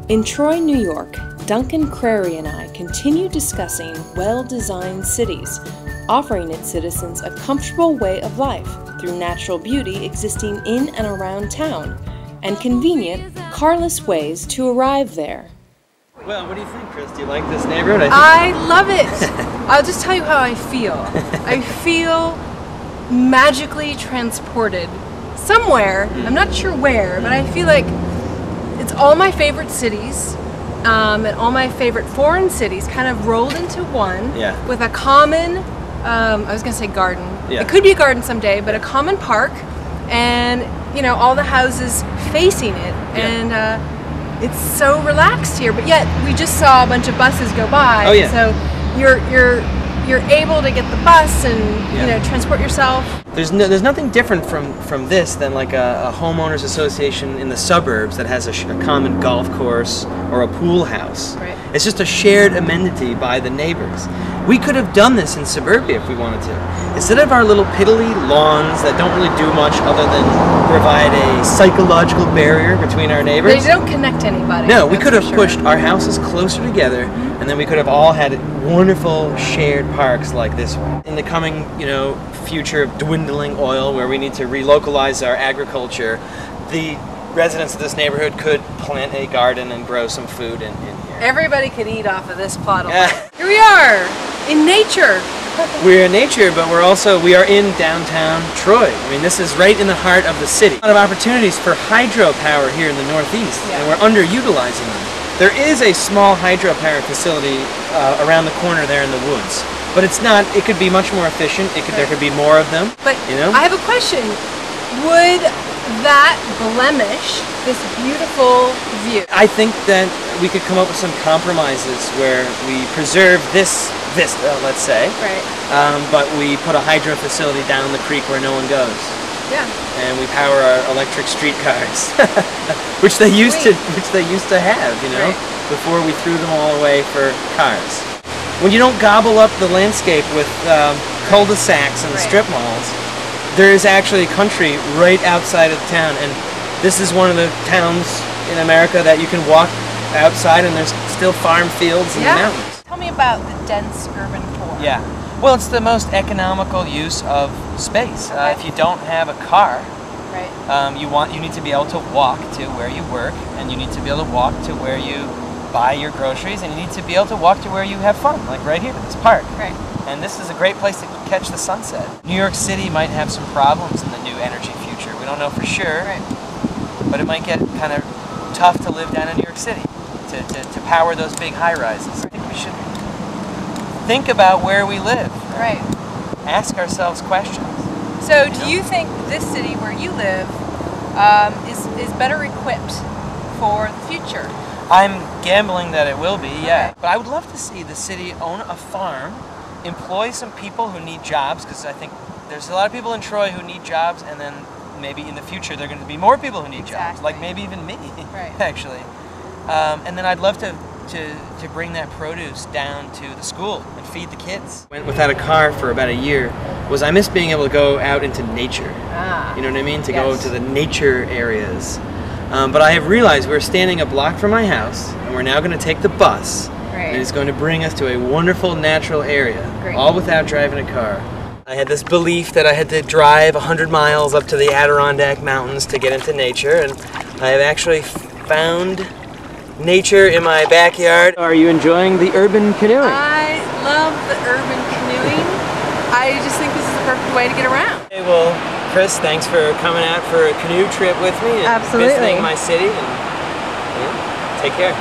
In Troy, New York, Duncan Crary and I continue discussing well-designed cities, offering its citizens a comfortable way of life through natural beauty existing in and around town, and convenient, carless ways to arrive there. Well, what do you think, Chris? Do you like this neighborhood? I love it. I'll just tell you how I feel. I feel magically transported somewhere. I'm not sure where, but I feel like it's all my favorite cities and all my favorite foreign cities kind of rolled into one with a common, I was going to say garden. It could be a garden someday, but a common park and, you know, all the houses facing it. And it's so relaxed here, but yet we just saw a bunch of buses go by. Oh, yeah. So you're able to get the bus and you know, transport yourself. There's nothing different from this than like a homeowners association in the suburbs that has a common golf course or a pool house. Right. It's just a shared amenity by the neighbors. We could have done this in suburbia if we wanted to. Instead of our little piddly lawns that don't really do much other than provide a psychological barrier between our neighbors. They don't connect anybody. No, we could have pushed our houses closer together, and then we could have all had wonderful shared parks like this one. In the coming, you know, future of dwindling oil, where we need to relocalize our agriculture, the residents of this neighborhood could plant a garden and grow some food in here. Everybody could eat off of this plot of land. Here we are, in nature. We're in nature, but we are in downtown Troy. I mean, this is right in the heart of the city. A lot of opportunities for hydropower here in the Northeast, and we're underutilizing them. There is a small hydropower facility around the corner there in the woods, but it's not. It could be much more efficient. There could be more of them. But you know, I have a question. Would that blemish this beautiful view? I think that we could come up with some compromises where we preserve this vista, let's say, but we put a hydro facility down the creek where no one goes. Yeah. And we power our electric streetcars, which they used to have, you know, before we threw them all away for cars. When you don't gobble up the landscape with cul-de-sacs and strip malls, there is actually a country right outside of the town, and this is one of the towns in America that you can walk outside and there's still farm fields in the mountains. Tell me about the dense urban core. Yeah. Well, it's the most economical use of space. If you don't have a car, you need to be able to walk to where you work, and you need to be able to walk to where you buy your groceries, and you need to be able to walk to where you have fun, like right here, this park. Right. And this is a great place to catch the sunset. New York City might have some problems in the new energy future. We don't know for sure, but it might get kind of tough to live down in New York City to power those big high-rises. I think we should think about where we live. Right. Ask ourselves questions. So do you think this city where you live is better equipped for the future? I'm gambling that it will be, yeah. But I would love to see the city own a farm, employ some people who need jobs, because I think there's a lot of people in Troy who need jobs, and then maybe in the future there are going to be more people who need jobs, like maybe even me, actually. And then I'd love to bring that produce down to the school and feed the kids. Went without a car for about a year. I miss being able to go out into nature. You know what I mean? To go to the nature areas. But I have realized we're standing a block from my house, and we're now going to take the bus, and it's going to bring us to a wonderful natural area, all without driving a car. I had this belief that I had to drive 100 miles up to the Adirondack Mountains to get into nature, and I have actually found nature in my backyard. Are you enjoying the urban canoeing? I love the urban canoeing. I just think this is the perfect way to get around. Okay, well, Chris, thanks for coming out for a canoe trip with me and visiting my city. And, take care.